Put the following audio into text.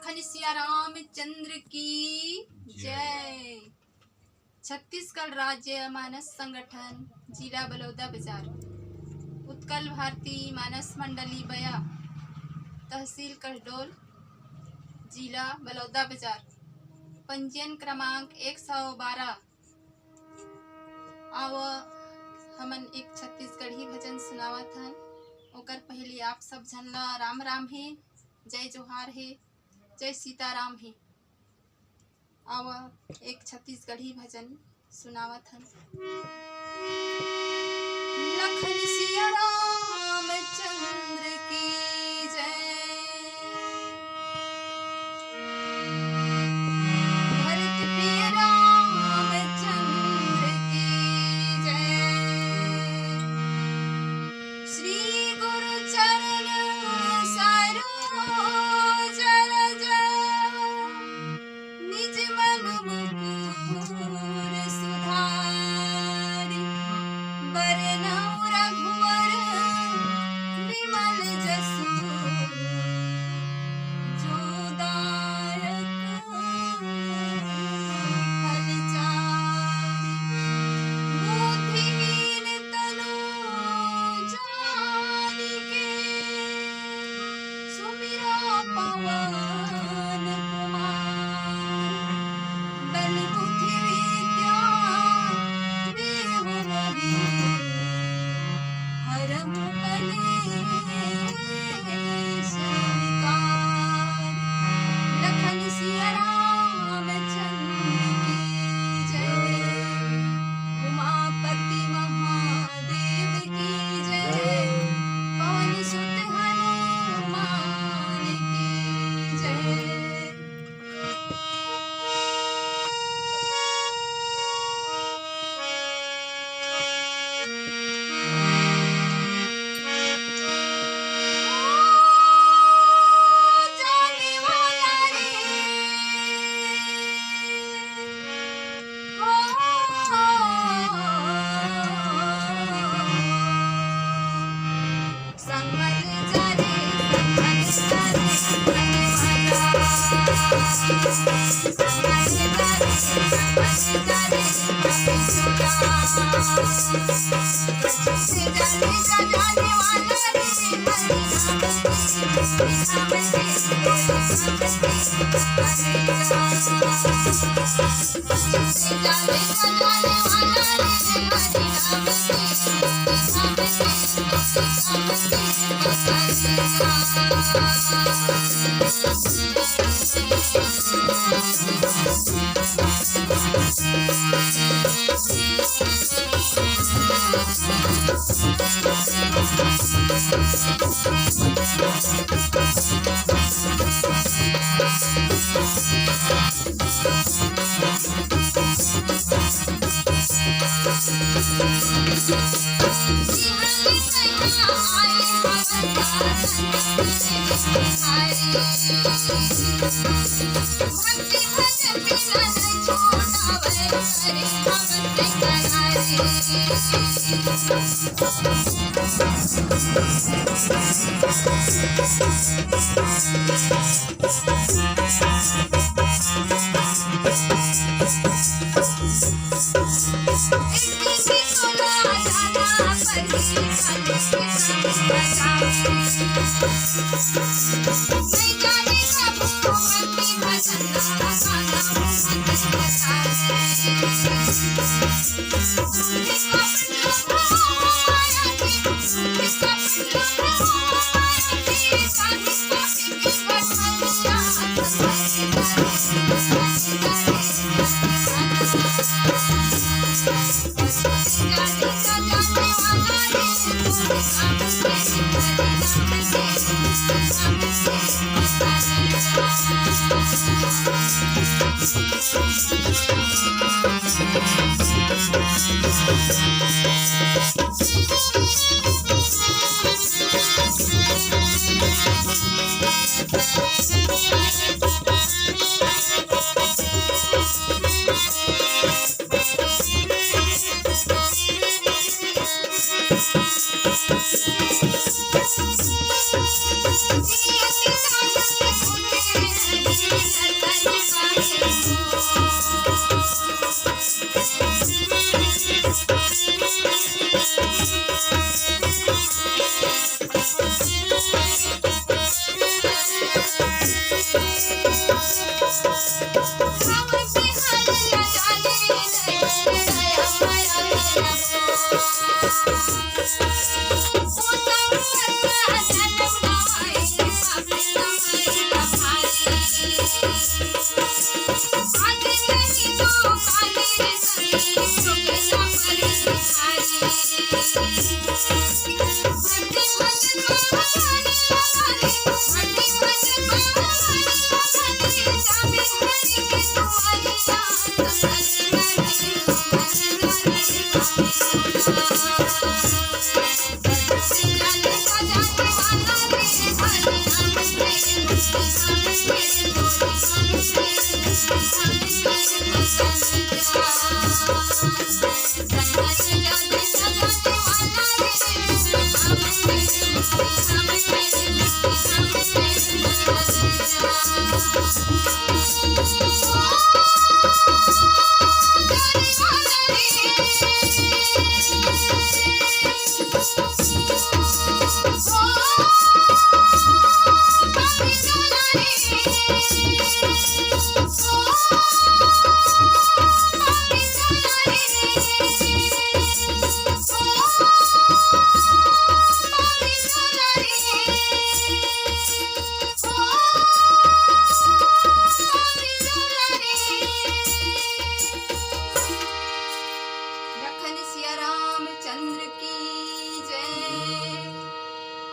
लखन सिया रामचंद्र की जय। छत्तीसगढ़ राज्य मानस संगठन, जिला बलौदा बाजार, उत्कल भारती मानस मंडली बया, तहसील कसडोल, जिला बलौदा बाजार, पंजीयन क्रमांक 112। आव हमन एक छत्तीसगढ़ी भजन सुनावत हन। ओकर पहले आप सब झन ला राम राम है, जय जोहार है, जय सीताराम है। आव एक छत्तीसगढ़ी भजन सुनावत हन। लखन सिया रामचंद्र की जय। भरत प्रिय रामचंद्र की जय। श्री गुरु चरण सरोज रज, निज मन मुकुर सुधारि। बरनउँ रघुवर विमल जसु, जो दायक फल चारि। बुद्धिहीन तनु जानिके, सुमिरो पवन कुमार। बल बुद्धि विद्या देहु मोहि, हरहु कलेश विकार। लखन सिया रामचंद्र की जय। उमापति महादेव की जय। पवन सुत हनुमान की जय। जाने वाला रे, संभल जा रे, संभल जा रे, संभल जा रे, जाने वाला रे,